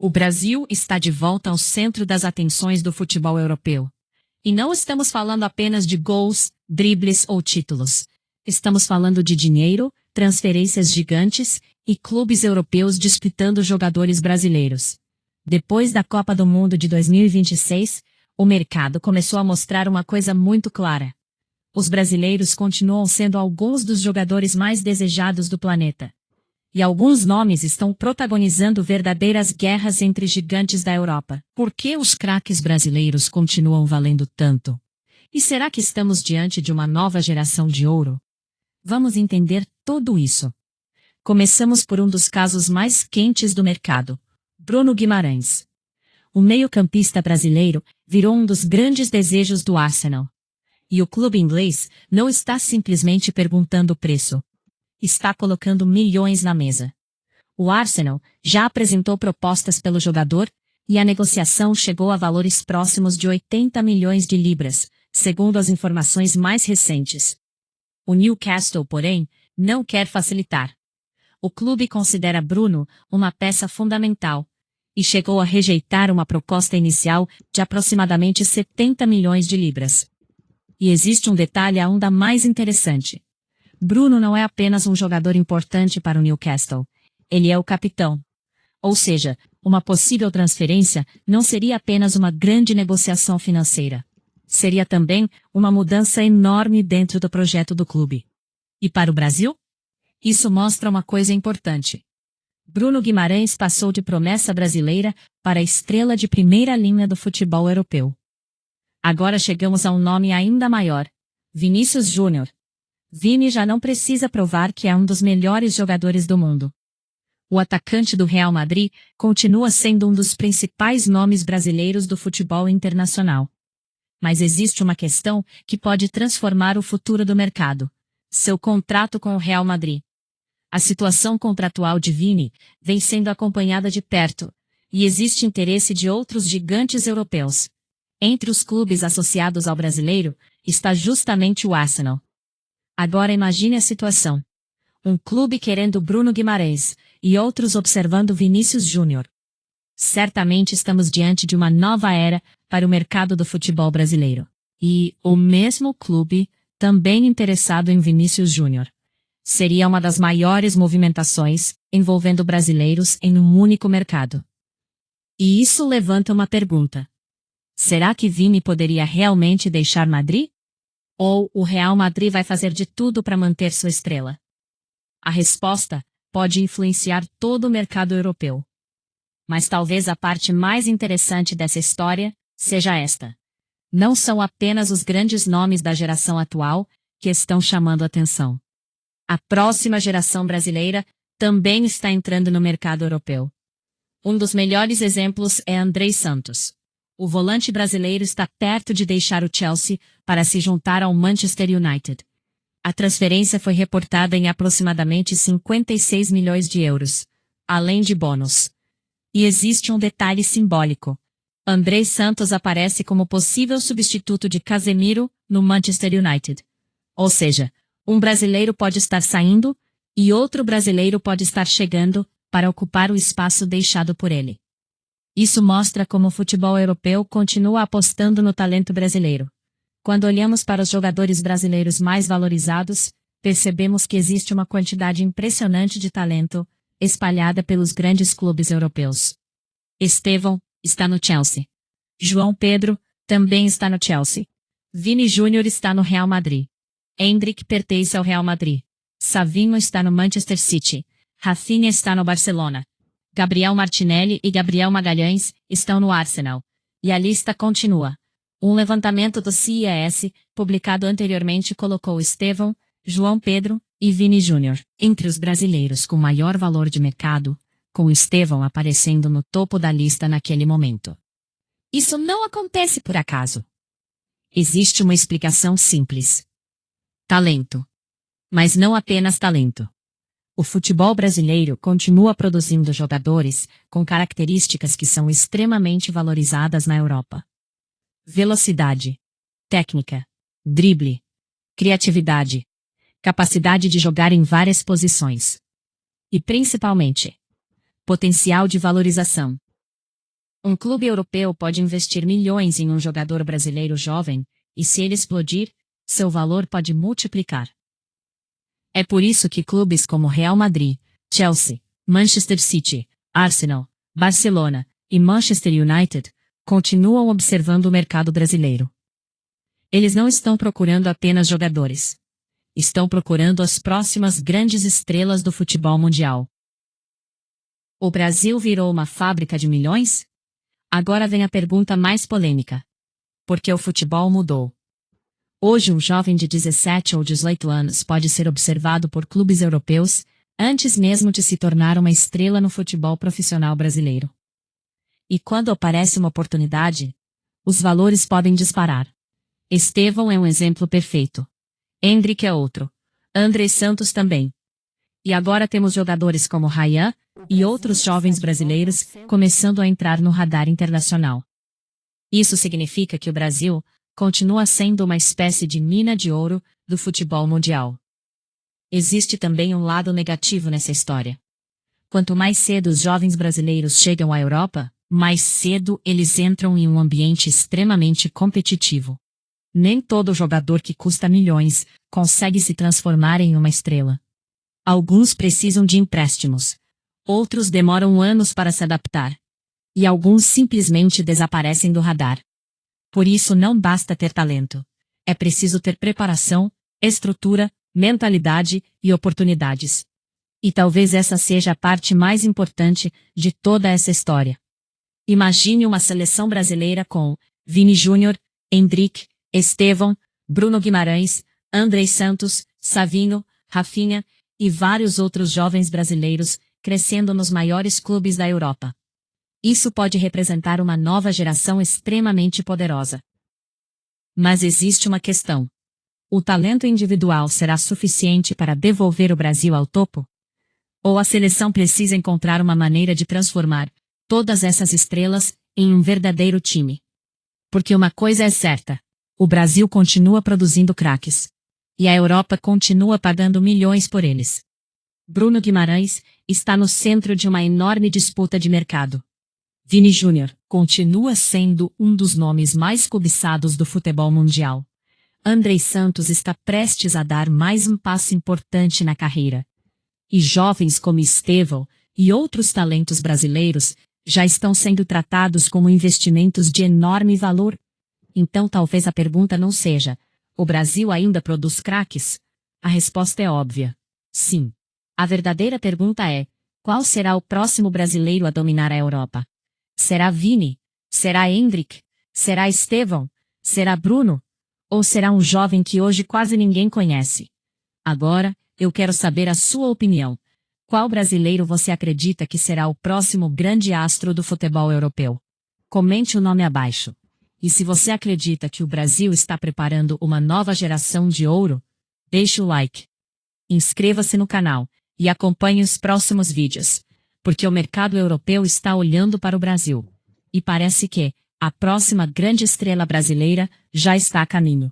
O Brasil está de volta ao centro das atenções do futebol europeu. E não estamos falando apenas de gols, dribles ou títulos. Estamos falando de dinheiro, transferências gigantes e clubes europeus disputando jogadores brasileiros. Depois da Copa do Mundo de 2026, o mercado começou a mostrar uma coisa muito clara. Os brasileiros continuam sendo alguns dos jogadores mais desejados do planeta. E alguns nomes estão protagonizando verdadeiras guerras entre gigantes da Europa. Por que os craques brasileiros continuam valendo tanto? E será que estamos diante de uma nova geração de ouro? Vamos entender tudo isso. Começamos por um dos casos mais quentes do mercado: Bruno Guimarães. O meio-campista brasileiro virou um dos grandes desejos do Arsenal. E o clube inglês não está simplesmente perguntando o preço. Está colocando milhões na mesa. O Arsenal já apresentou propostas pelo jogador e a negociação chegou a valores próximos de 80 milhões de libras, segundo as informações mais recentes. O Newcastle, porém, não quer facilitar. O clube considera Bruno uma peça fundamental e chegou a rejeitar uma proposta inicial de aproximadamente 70 milhões de libras. E existe um detalhe ainda mais interessante. Bruno não é apenas um jogador importante para o Newcastle, ele é o capitão. Ou seja, uma possível transferência não seria apenas uma grande negociação financeira. Seria também uma mudança enorme dentro do projeto do clube. E para o Brasil? Isso mostra uma coisa importante. Bruno Guimarães passou de promessa brasileira para estrela de primeira linha do futebol europeu. Agora chegamos a um nome ainda maior: Vinícius Júnior. Vini já não precisa provar que é um dos melhores jogadores do mundo. O atacante do Real Madrid continua sendo um dos principais nomes brasileiros do futebol internacional. Mas existe uma questão que pode transformar o futuro do mercado: seu contrato com o Real Madrid. A situação contratual de Vini vem sendo acompanhada de perto, e existe interesse de outros gigantes europeus. Entre os clubes associados ao brasileiro está justamente o Arsenal. Agora imagine a situação: um clube querendo Bruno Guimarães e outros observando Vinícius Júnior. Certamente estamos diante de uma nova era para o mercado do futebol brasileiro. E o mesmo clube também interessado em Vinícius Júnior. Seria uma das maiores movimentações envolvendo brasileiros em um único mercado. E isso levanta uma pergunta: será que Vini poderia realmente deixar Madrid? Ou o Real Madrid vai fazer de tudo para manter sua estrela? A resposta pode influenciar todo o mercado europeu. Mas talvez a parte mais interessante dessa história seja esta: não são apenas os grandes nomes da geração atual que estão chamando atenção. A próxima geração brasileira também está entrando no mercado europeu. Um dos melhores exemplos é Andrei Santos. O volante brasileiro está perto de deixar o Chelsea para se juntar ao Manchester United. A transferência foi reportada em aproximadamente 56 milhões de euros, além de bônus. E existe um detalhe simbólico: Andrei Santos aparece como possível substituto de Casemiro no Manchester United. Ou seja, um brasileiro pode estar saindo e outro brasileiro pode estar chegando para ocupar o espaço deixado por ele. Isso mostra como o futebol europeu continua apostando no talento brasileiro. Quando olhamos para os jogadores brasileiros mais valorizados, percebemos que existe uma quantidade impressionante de talento espalhada pelos grandes clubes europeus. Estevão está no Chelsea. João Pedro também está no Chelsea. Vini Júnior está no Real Madrid. Endrick pertence ao Real Madrid. Savinho está no Manchester City. Rafinha está no Barcelona. Gabriel Martinelli e Gabriel Magalhães estão no Arsenal. E a lista continua. Um levantamento do CES, publicado anteriormente, colocou Estevão, João Pedro e Vini Júnior entre os brasileiros com maior valor de mercado, com Estevão aparecendo no topo da lista naquele momento. Isso não acontece por acaso. Existe uma explicação simples: talento. Mas não apenas talento. O futebol brasileiro continua produzindo jogadores com características que são extremamente valorizadas na Europa: velocidade, técnica, drible, criatividade, capacidade de jogar em várias posições. E principalmente, potencial de valorização. Um clube europeu pode investir milhões em um jogador brasileiro jovem, e se ele explodir, seu valor pode multiplicar. É por isso que clubes como Real Madrid, Chelsea, Manchester City, Arsenal, Barcelona e Manchester United continuam observando o mercado brasileiro. Eles não estão procurando apenas jogadores. Estão procurando as próximas grandes estrelas do futebol mundial. O Brasil virou uma fábrica de milhões? Agora vem a pergunta mais polêmica. Por que o futebol mudou? Hoje um jovem de 17 ou 18 anos pode ser observado por clubes europeus antes mesmo de se tornar uma estrela no futebol profissional brasileiro. E quando aparece uma oportunidade, os valores podem disparar. Estevão é um exemplo perfeito. Endrick é outro. André Santos também. E agora temos jogadores como Ryan e outros jovens brasileiros começando a entrar no radar internacional. Isso significa que o Brasil continua sendo uma espécie de mina de ouro do futebol mundial. Existe também um lado negativo nessa história. Quanto mais cedo os jovens brasileiros chegam à Europa, mais cedo eles entram em um ambiente extremamente competitivo. Nem todo jogador que custa milhões consegue se transformar em uma estrela. Alguns precisam de empréstimos. Outros demoram anos para se adaptar. E alguns simplesmente desaparecem do radar. Por isso não basta ter talento. É preciso ter preparação, estrutura, mentalidade e oportunidades. E talvez essa seja a parte mais importante de toda essa história. Imagine uma seleção brasileira com Vini Júnior, Endrick, Estevão, Bruno Guimarães, André Santos, Savinho, Rafinha e vários outros jovens brasileiros crescendo nos maiores clubes da Europa. Isso pode representar uma nova geração extremamente poderosa. Mas existe uma questão. O talento individual será suficiente para devolver o Brasil ao topo? Ou a seleção precisa encontrar uma maneira de transformar todas essas estrelas em um verdadeiro time? Porque uma coisa é certa: o Brasil continua produzindo craques. E a Europa continua pagando milhões por eles. Bruno Guimarães está no centro de uma enorme disputa de mercado. Vini Júnior continua sendo um dos nomes mais cobiçados do futebol mundial. André Santos está prestes a dar mais um passo importante na carreira. E jovens como Estevão e outros talentos brasileiros já estão sendo tratados como investimentos de enorme valor. Então talvez a pergunta não seja: o Brasil ainda produz craques? A resposta é óbvia: sim. A verdadeira pergunta é: qual será o próximo brasileiro a dominar a Europa? Será Vini? Será Endrick? Será Estevão? Será Bruno? Ou será um jovem que hoje quase ninguém conhece? Agora, eu quero saber a sua opinião. Qual brasileiro você acredita que será o próximo grande astro do futebol europeu? Comente o nome abaixo. E se você acredita que o Brasil está preparando uma nova geração de ouro, deixe o like. Inscreva-se no canal e acompanhe os próximos vídeos, porque o mercado europeu está olhando para o Brasil. E parece que a próxima grande estrela brasileira já está a caminho.